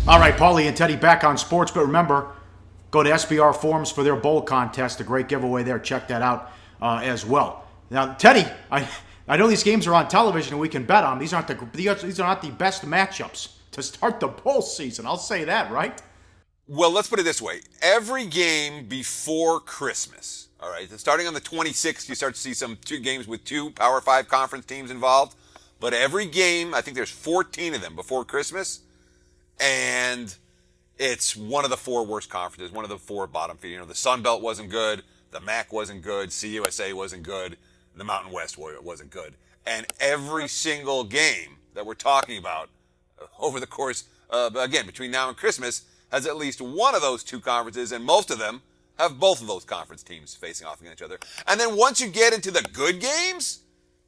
All right, Paulie and Teddy back on sports, but remember, go to SBR Forums for their bowl contest. A great giveaway there. Check that out as well. Now, Teddy, I know these games are on television and we can bet on them. These are not the best matchups to start the bowl season. I'll say that, right? Well, let's put it this way. Every game before Christmas, all right, starting on the 26th, you start to see some two games with two Power 5 conference teams involved. But every game, I think there's 14 of them before Christmas, and it's one of the four worst conferences, one of the four bottom feed. You know, the Sun Belt wasn't good, the MAC wasn't good, CUSA wasn't good, the Mountain West wasn't good. And every single game that we're talking about over the course, again, between now and Christmas, has at least one of those two conferences, and most of them have both of those conference teams facing off against each other. And then once you get into the good games,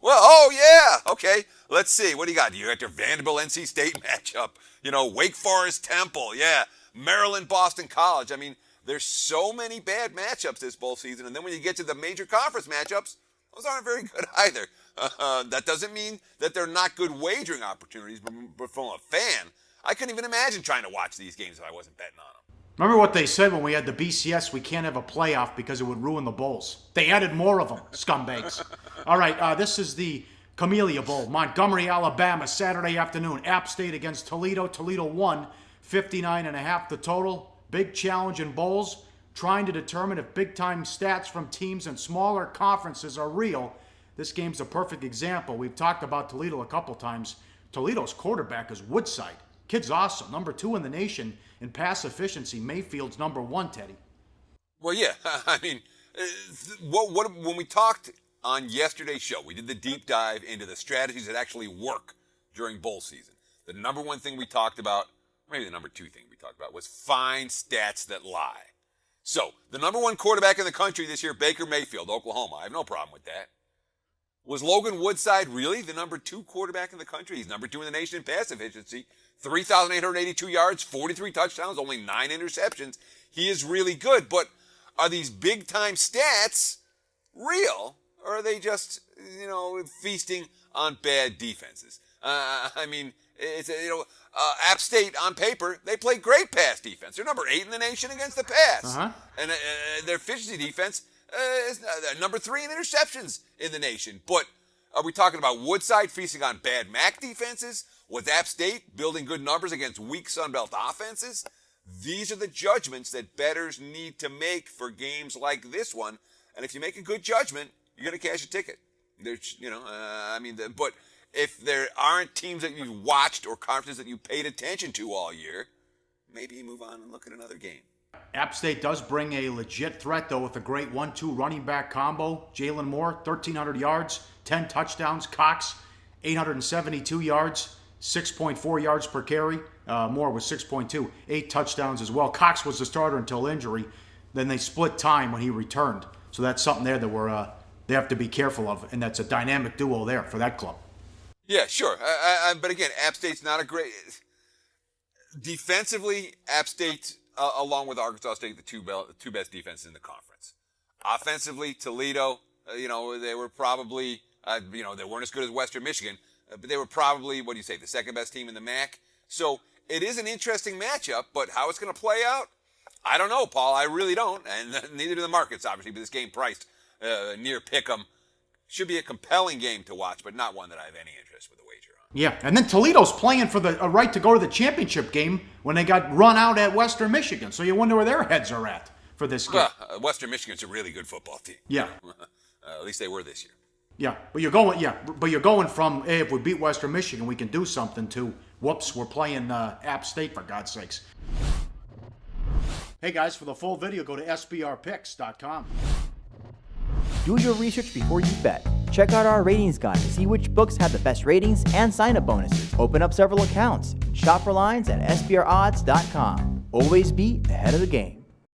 well, oh yeah, okay, let's see. What do you got? You got your Vanderbilt NC State matchup, you know, Wake Forest Temple, yeah, Maryland Boston College. I mean, there's so many bad matchups this bowl season, and then when you get to the major conference matchups, those aren't very good either. That doesn't mean that they're not good wagering opportunities, but from a fan, I couldn't even imagine trying to watch these games if I wasn't betting on them. Remember what they said when we had the BCS, we can't have a playoff because it would ruin the bowls. They added more of them, scumbags. All right, this is the Camellia Bowl, Montgomery, Alabama, Saturday afternoon. App State against Toledo. Toledo won 59.5 the total. Big challenge in bowls, trying to determine if big-time stats from teams in smaller conferences are real. This game's a perfect example. We've talked about Toledo a couple times. Toledo's quarterback is Woodside. Kid's awesome. Number 2 in the nation in pass efficiency. Mayfield's number 1, Teddy. Well, yeah. I mean, when we talked on yesterday's show, we did the deep dive into the strategies that actually work during bowl season. The number one thing we talked about, maybe the number 2 thing we talked about, was find stats that lie. So, the number 1 quarterback in the country this year, Baker Mayfield, Oklahoma. I have no problem with that. Was Logan Woodside really the number 2 quarterback in the country? He's number 2 in the nation in pass efficiency. 3,882 yards, 43 touchdowns, only 9 interceptions. He is really good, but are these big-time stats real, or are they just, you know, feasting on bad defenses? I mean, it's, App State, on paper, they play great pass defense. They're number 8 in the nation against the pass. And their efficiency defense is number 3 in interceptions in the nation. But are we talking about Woodside feasting on bad MAC defenses? Was App State building good numbers against weak Sun Belt offenses? These are the judgments that bettors need to make for games like this one. And if you make a good judgment, you're going to cash a ticket. There's, but if there aren't teams that you've watched or conferences that you paid attention to all year, maybe you move on and look at another game. App State does bring a legit threat, though, with a great 1-2 running back combo. Jalen Moore, 1,300 yards, 10 touchdowns. Cox, 872 yards, 6.4 yards per carry. Moore was 6.2, 8 touchdowns as well. Cox was the starter until injury. Then they split time when he returned. So that's something there that they have to be careful of, and that's a dynamic duo there for that club. Yeah, sure. But again, App State's not a great... Defensively, App State, along with Arkansas State, the two best defenses in the conference. Offensively, Toledo, they were probably, they weren't as good as Western Michigan, but they were probably, the second best team in the MAC. So it is an interesting matchup, but how it's going to play out, I don't know, Paul. I really don't, and neither do the markets, obviously, but this game priced near pick'em. Should be a compelling game to watch, but not one that I have any interest with a wager on. Yeah, and then Toledo's playing for the right to go to the championship game when they got run out at Western Michigan. So you wonder where their heads are at for this game. Western Michigan's a really good football team. Yeah. At least they were this year. Yeah, but you're going from, hey, if we beat Western Michigan, we can do something, to, whoops, we're playing App State, for God's sakes. Hey guys, for the full video, go to sbrpicks.com. Do your research before you bet. Check out our ratings guide to see which books have the best ratings and sign-up bonuses. Open up several accounts. Shop for lines at sbrodds.com. Always be ahead of the game.